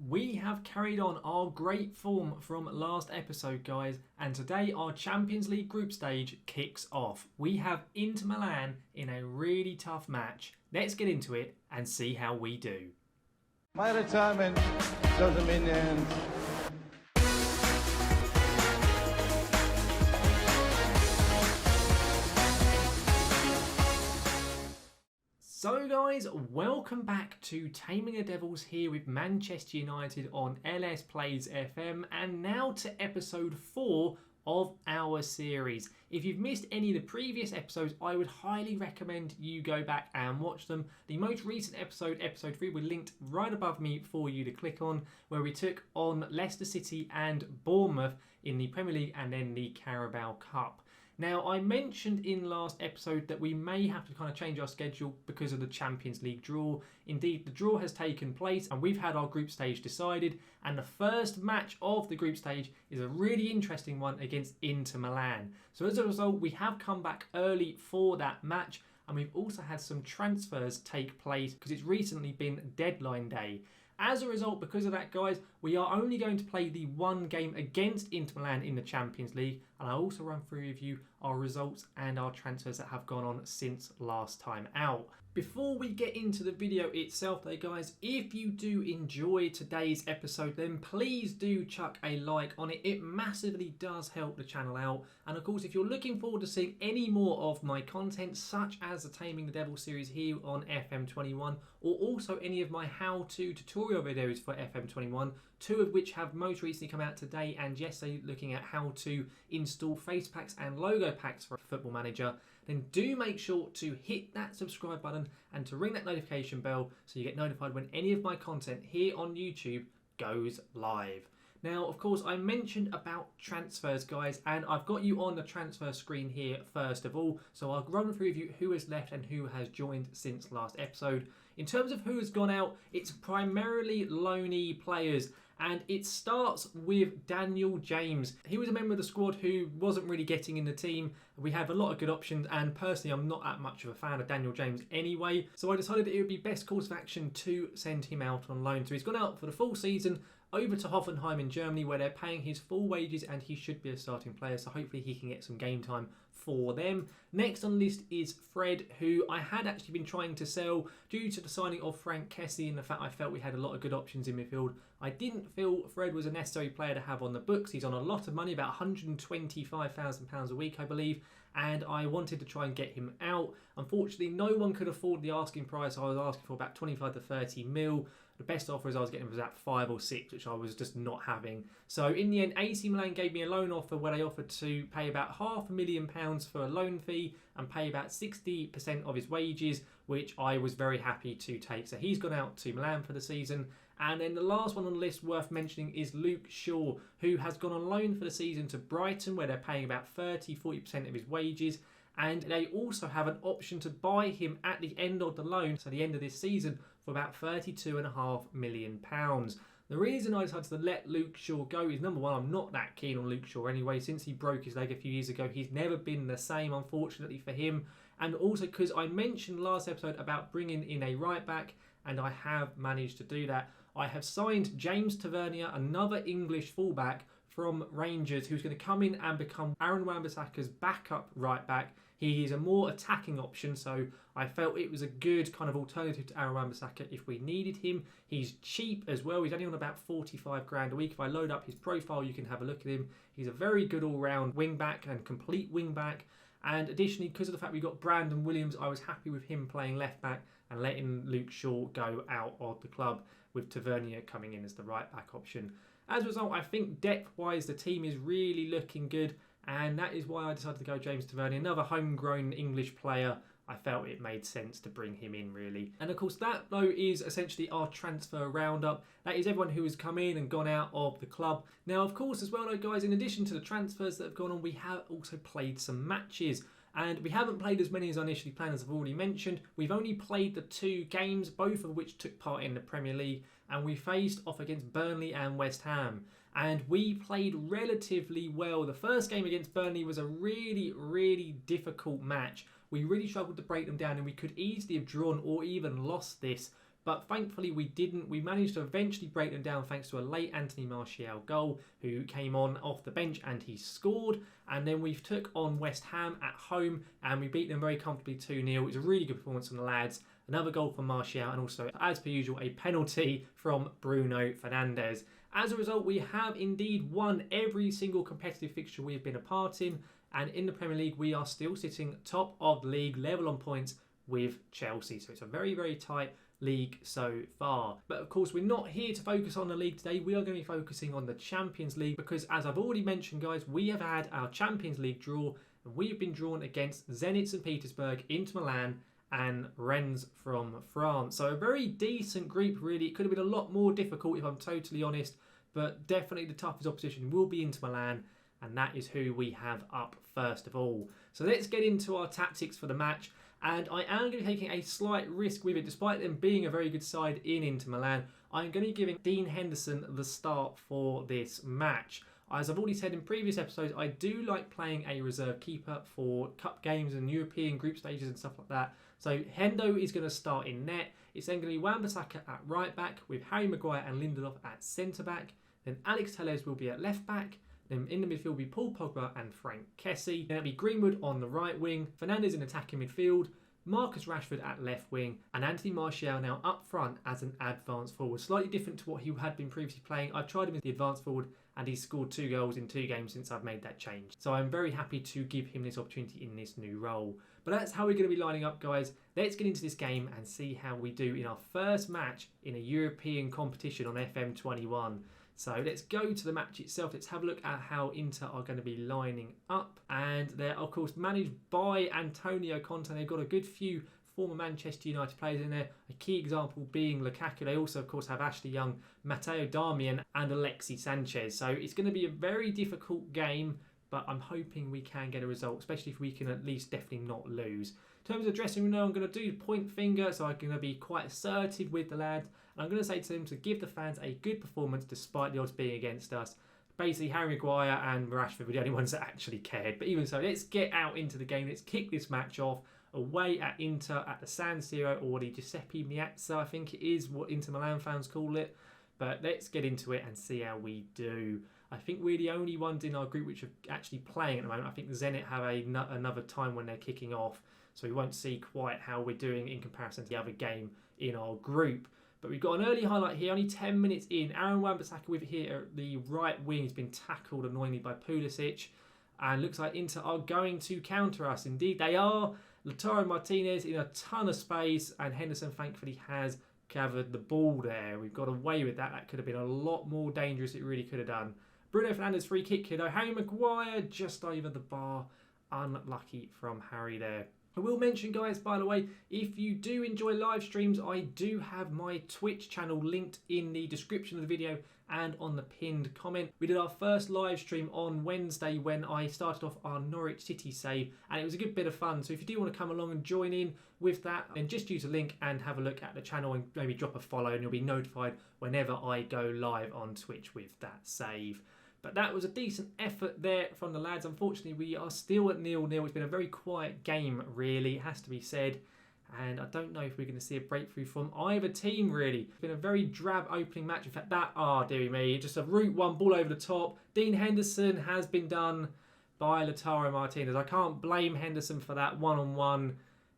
We have carried on our great form from last episode, guys, and today our Champions League group stage kicks off. We have Inter Milan in a really tough match. Let's get into it and see how we do. My retirement doesn't mean the end. So guys, welcome back to Taming the Devils here with Manchester United on LS Plays FM, and now to episode 4 of our series. If you've missed any of the previous episodes, I would highly recommend you go back and watch them. The most recent episode, episode 3, was linked right above me for you to click on, where we took on Leicester City and Bournemouth in the Premier League and then the Carabao Cup. Now, I mentioned in last episode that we may have to kind of change our schedule because of the Champions League draw. Indeed, the draw has taken place and we've had our group stage decided, and the first match of the group stage is a really interesting one against Inter Milan. So as a result, we have come back early for that match, and we've also had some transfers take place because it's recently been deadline day. As a result, because of that, guys, we are only going to play the one game against Inter Milan in the Champions League, and I'll also run through with you our results and our transfers that have gone on since last time out. Before we get into the video itself though, guys, if you do enjoy today's episode, then please do chuck a like on it. It massively does help the channel out. And of course, if you're looking forward to seeing any more of my content, such as the Taming the Devils series here on FM21, or also any of my how-to tutorial videos for FM21, two of which have most recently come out today and yesterday, looking at how to install face packs and logo packs for Football Manager, then do make sure to hit that subscribe button and to ring that notification bell so you get notified when any of my content here on YouTube goes live. Now, of course, I mentioned about transfers, guys, and I've got you on the transfer screen here first of all, so I'll run through with you who has left and who has joined since last episode. In terms of who has gone out, it's primarily loanee players, and it starts with Daniel James. He was a member of the squad who wasn't really getting in the team. We have a lot of good options, and personally I'm not that much of a fan of Daniel James anyway, so I decided that it would be best course of action to send him out on loan. So he's gone out for the full season over to Hoffenheim in Germany, where they're paying his full wages and he should be a starting player, so hopefully he can get some game time for them. Next on the list is Fred, who I had actually been trying to sell due to the signing of Frank Kessie and the fact I felt we had a lot of good options in midfield. I didn't feel Fred was a necessary player to have on the books. He's on a lot of money, about £125,000 a week, I believe, and I wanted to try and get him out. Unfortunately, no one could afford the asking price. I was asking for about 25 to 30 mil. The best offers I was getting was at 5 or 6, which I was just not having. So in the end, AC Milan gave me a loan offer where they offered to pay about £500,000 for a loan fee and pay about 60% of his wages, which I was very happy to take. So he's gone out to Milan for the season. And then the last one on the list worth mentioning is Luke Shaw, who has gone on loan for the season to Brighton, where they're paying about 30-40% of his wages. And they also have an option to buy him at the end of the loan, so the end of this season, for about £32.5 million. The reason I decided to let Luke Shaw go is, number one, I'm not that keen on Luke Shaw anyway. Since he broke his leg a few years ago, he's never been the same, unfortunately for him. And also because I mentioned last episode about bringing in a right back, and I have managed to do that. I have signed James Tavernier, another English fullback from Rangers, who's going to come in and become Aaron Wan-Bissaka's backup right back. He is a more attacking option, so I felt it was a good kind of alternative to Aaron Wan-Bissaka if we needed him. He's cheap as well. He's only on about 45 grand a week. If I load up his profile, you can have a look at him. He's a very good all-round wing-back and complete wing-back. And additionally, because of the fact we got Brandon Williams, I was happy with him playing left-back and letting Luke Shaw go out of the club, with Tavernier coming in as the right-back option. As a result, I think depth-wise, the team is really looking good, and that is why I decided to go James Tavernier, another homegrown English player. I felt it made sense to bring him in, really. And of course, that, though, is essentially our transfer roundup. That is everyone who has come in and gone out of the club. Now, of course, as well, though, guys, in addition to the transfers that have gone on, we have also played some matches. And we haven't played as many as I initially planned, as I've already mentioned. We've only played the 2 games, both of which took part in the Premier League, and we faced off against Burnley and West Ham. And we played relatively well. The first game against Burnley was a really difficult match. We really struggled to break them down, and we could easily have drawn or even lost this. but thankfully we didn't. We managed to eventually break them down thanks to a late Anthony Martial goal, who came on off the bench and he scored. And then we took on West Ham at home and we beat them very comfortably 2-0. It was a really good performance from the lads. Another goal from Martial and also, as per usual, a penalty from Bruno Fernandes. As a result, we have indeed won every single competitive fixture we have been a part in. And in the Premier League, we are still sitting top of the league, level on points with Chelsea. So it's a very, very tight league so far. But of course, we're not here to focus on the league today. We are going to be focusing on the Champions League because, as I've already mentioned, guys, we have had our Champions League draw. And we've been drawn against Zenit St. Petersburg, Inter Milan, and Rennes from France. So a very decent group, really. It could have been a lot more difficult if I'm totally honest, but definitely the toughest opposition will be Inter Milan, and that is who we have up first of all. So let's get into our tactics for the match, and I am going to be taking a slight risk with it. Despite them being a very good side in Inter Milan, I'm going to be giving Dean Henderson the start for this match. As I've already said in previous episodes, I do like playing a reserve keeper for cup games and European group stages and stuff like that. So Hendo is going to start in net. It's then going to be Wan-Bissaka at right back with Harry Maguire and Lindelof at centre back. Then Alex Telles will be at left back. Then in the midfield will be Paul Pogba and Frank Kessie. Then it'll be Greenwood on the right wing. Fernandes in attacking midfield. Marcus Rashford at left wing. And Anthony Martial now up front as an advanced forward. Slightly different to what he had been previously playing. I've tried him as the advanced forward and he's scored 2 goals in 2 games since I've made that change. So I'm very happy to give him this opportunity in this new role. But that's how we're going to be lining up, guys. Let's get into this game and see how we do in our first match in a European competition on FM21. So let's go to the match itself. Let's have a look at how Inter are going to be lining up. And they're, of course, managed by Antonio Conte. They've got a good few former Manchester United players in there. A key example being Lukaku. They also, of course, have Ashley Young, Matteo Darmian and Alexis Sanchez. So it's going to be a very difficult game, but I'm hoping we can get a result, especially if we can at least definitely not lose. In terms of dressing room, I'm going to do point finger, so I'm going to be quite assertive with the lads. And I'm going to say to them to give the fans a good performance despite the odds being against us. Basically, Harry Maguire and Rashford were the only ones that actually cared. But even so, let's get out into the game. Let's kick this match off away at Inter at the San Siro, or the Giuseppe Meazza, I think it is what Inter Milan fans call it. But let's get into it and see how we do. I think we're the only ones in our group which are actually playing at the moment. I think Zenit have another time when they're kicking off, so we won't see quite how we're doing in comparison to the other game in our group. But we've got an early highlight here, only 10 minutes in. Aaron Wan-Bissaka with here at the right wing has been tackled annoyingly by Pulisic. And looks like Inter are going to counter us. Indeed, they are. Lautaro Martinez in a ton of space. And Henderson, thankfully, has gathered the ball there. We've got away with that. That could have been a lot more dangerous. It really could have done. Bruno Fernandes free kick here, though. Harry Maguire just over the bar. Unlucky from Harry there. I will mention, guys, by the way, if you do enjoy live streams, I do have my Twitch channel linked in the description of the video and on the pinned comment. We did our first live stream on Wednesday when I started off our Norwich City save, and it was a good bit of fun. So if you do want to come along and join in with that, then just use a link and have a look at the channel and maybe drop a follow, and you'll be notified whenever I go live on Twitch with that save. But that was a decent effort there from the lads. Unfortunately, we are still at 0-0. It's been a very quiet game, really, it has to be said. And I don't know if we're going to see a breakthrough from either team, really. It's been a very drab opening match. In fact, dearie me, just a route one, ball over the top. Dean Henderson has been done by Lautaro Martinez. I can't blame Henderson for that one-on-one.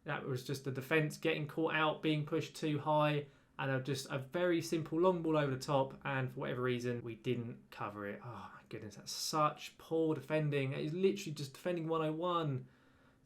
That was just the defence getting caught out, being pushed too high. And just a very simple long ball over the top, and for whatever reason, we didn't cover it. Oh my goodness, that's such poor defending. It is literally just defending 101.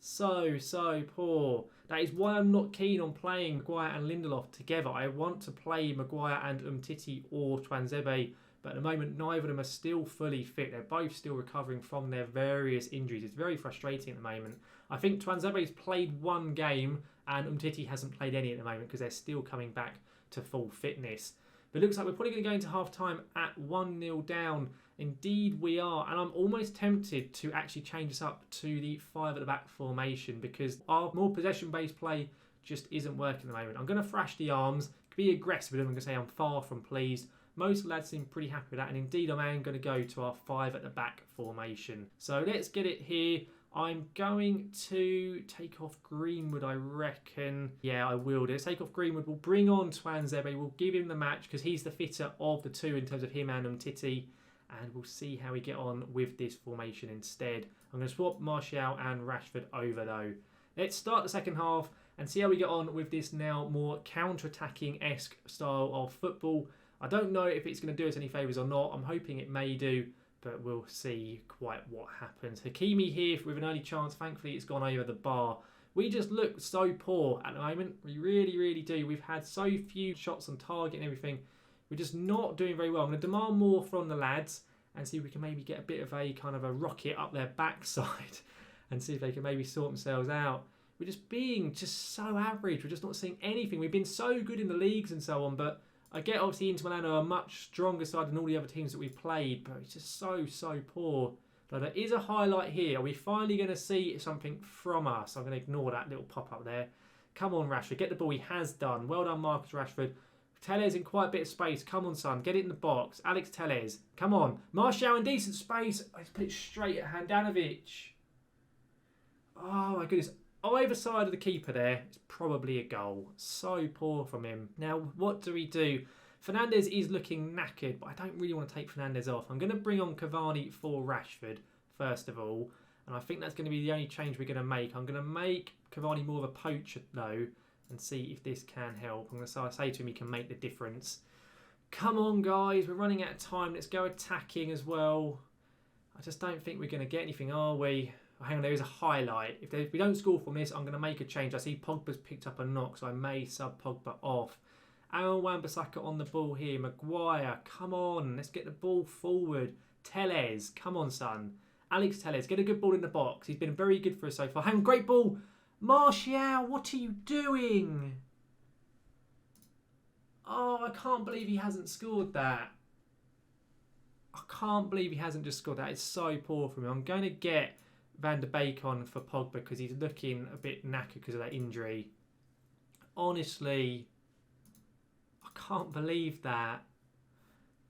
So poor. That is why I'm not keen on playing Maguire and Lindelof together. I want to play Maguire and Umtiti or Tuanzebe, but at the moment, neither of them are still fully fit. They're both still recovering from their various injuries. It's very frustrating at the moment. I think Tuanzebe's played 1 game, and Umtiti hasn't played any at the moment because they're still coming back to full fitness. But it looks like we're probably going to go into half-time at 1-0 down. Indeed we are, and I'm almost tempted to actually change this up to the 5 at the back formation because our more possession-based play just isn't working at the moment. I'm going to thrash the arms, be aggressive with them. I'm going to say I'm far from pleased. Most lads seem pretty happy with that, and indeed I am going to go to our 5 at the back formation. So let's get it here. I'm going to take off Greenwood, I reckon. Yeah, I will do. Let's take off Greenwood. We'll bring on Twanzebe. We'll give him the match because he's the fitter of the two in terms of him and Umtiti. And we'll see how we get on with this formation instead. I'm going to swap Martial and Rashford over though. Let's start the second half and see how we get on with this now more counter-attacking-esque style of football. I don't know if it's going to do us any favours or not. I'm hoping it may do, but we'll see quite what happens. Hakimi here with an early chance. Thankfully, it's gone over the bar. We just look so poor at the moment. We really, really do. We've had so few shots on target and everything. We're just not doing very well. I'm going to demand more from the lads and see if we can maybe get a bit of a kind of a rocket up their backside and see if they can maybe sort themselves out. We're just being so average. We're just not seeing anything. We've been so good in the leagues and so on, but I get obviously Inter Milan are a much stronger side than all the other teams that we've played, but it's just so poor. But there is a highlight here. Are we finally going to see something from us? I'm going to ignore that little pop-up there. Come on, Rashford. Get the ball. He has done. Well done, Marcus Rashford. Tellez in quite a bit of space. Come on, son. Get it in the box. Alex Tellez. Come on. Martial in decent space. Let's put it straight at Handanovic. Oh, my goodness. Either side of the keeper there, it's probably a goal. So poor from him. Now, what do we do? Fernandes is looking knackered, but I don't really want to take Fernandes off. I'm going to bring on Cavani for Rashford, first of all. And I think that's going to be the only change we're going to make. I'm going to make Cavani more of a poacher, though, and see if this can help. I'm going to say to him he can make the difference. Come on, guys. We're running out of time. Let's go attacking as well. I just don't think we're going to get anything, are we? Oh, hang on, there is a highlight. If we don't score from this, I'm going to make a change. I see Pogba's picked up a knock, so I may sub Pogba off. Aaron Wan-Bissaka on the ball here. Maguire, come on. Let's get the ball forward. Tellez, come on, son. Alex Tellez, get a good ball in the box. He's been very good for us so far. Hang on, great ball. Martial, what are you doing? Oh, I can't believe he hasn't scored that. I can't believe he hasn't just scored that. It's so poor from him. I'm going to get Van der Beek on for Pogba because he's looking a bit knackered because of that injury. Honestly, I can't believe that.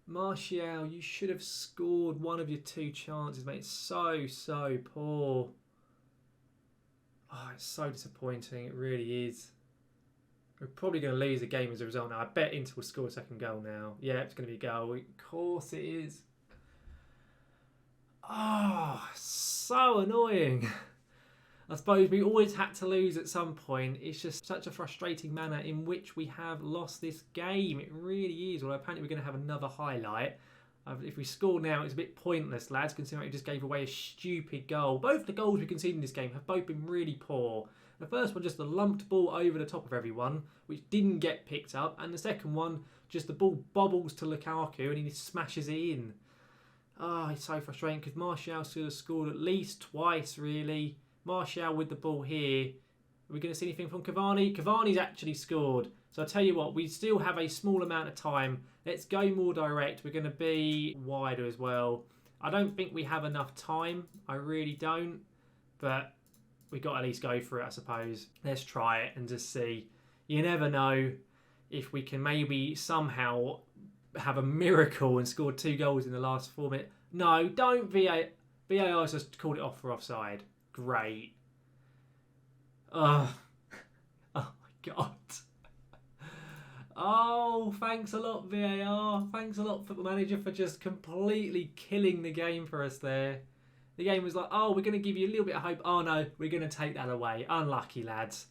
Martial, you should have scored one of your two chances, mate. It's so poor. Oh, it's so disappointing. It really is. We're probably going to lose the game as a result now. I bet Inter will score a second goal now. Yeah, it's going to be a goal. Of course it is. Oh, so annoying. I suppose we always had to lose at some point. It's just such a frustrating manner in which we have lost this game. It really is. Well, apparently we're going to have another highlight. If we score now, it's a bit pointless, lads, considering we just gave away a stupid goal. Both the goals we conceded in this game have both been really poor. The first one, just a lumped ball over the top of everyone, which didn't get picked up. And the second one, just the ball bobbles to Lukaku and he smashes it in. Oh, it's so frustrating because Martial should have scored at least twice, really. Martial with the ball here. Are we going to see anything from Cavani? Cavani's actually scored. So I'll tell you what, we still have a small amount of time. Let's go more direct. We're going to be wider as well. I don't think we have enough time. I really don't. But we got to at least go for it, I suppose. Let's try it and just see. You never know if we can maybe somehow have a miracle and score 2 goals in the last 4 minutes. No, don't VAR. VAR's just called it off for offside. Great. Oh my God. Oh, thanks a lot, VAR. Thanks a lot, Football Manager, for just completely killing the game for us there. The game was like, oh, we're going to give you a little bit of hope. Oh, no, we're going to take that away. Unlucky, lads.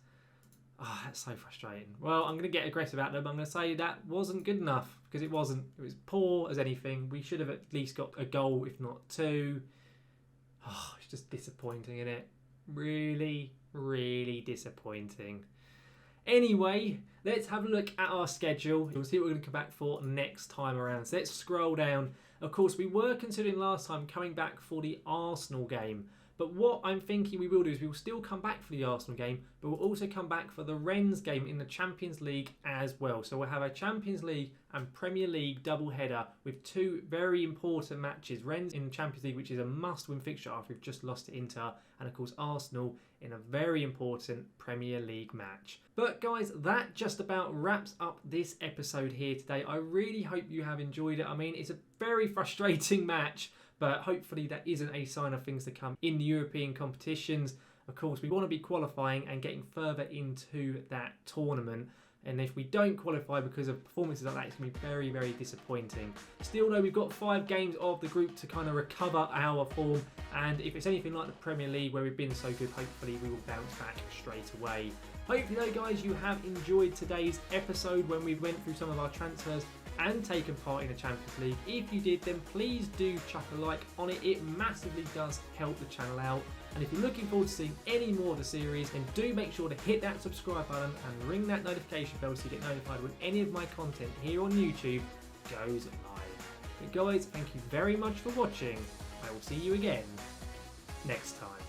Oh, that's so frustrating. Well, I'm going to get aggressive at them. I'm going to say that wasn't good enough because it wasn't. It was poor as anything. We should have at least got a goal, if not 2. Oh, it's just disappointing, isn't it? Really, really disappointing. Anyway, let's have a look at our schedule. We'll see what we're going to come back for next time around. So let's scroll down. Of course, we were considering last time coming back for the Arsenal game. But what I'm thinking we will do is we will still come back for the Arsenal game, but we'll also come back for the Rennes game in the Champions League as well. So we'll have a Champions League and Premier League double-header with 2 very important matches. Rennes in Champions League, which is a must-win fixture after we've just lost to Inter, and of course Arsenal in a very important Premier League match. But guys, that just about wraps up this episode here today. I really hope you have enjoyed it. I mean, it's a very frustrating match, but hopefully that isn't a sign of things to come in the European competitions. Of course, we want to be qualifying and getting further into that tournament. And if we don't qualify because of performances like that, it's going to be very, very disappointing. Still though, we've got 5 games of the group to kind of recover our form. And if it's anything like the Premier League where we've been so good, hopefully we will bounce back straight away. Hopefully though guys, you have enjoyed today's episode when we went through some of our transfers and taken part in the Champions League. If you did, then please do chuck a like on it. It massively does help the channel out. And if you're looking forward to seeing any more of the series, then do make sure to hit that subscribe button and ring that notification bell so you get notified when any of my content here on YouTube goes live. But guys, thank you very much for watching. I will see you again next time.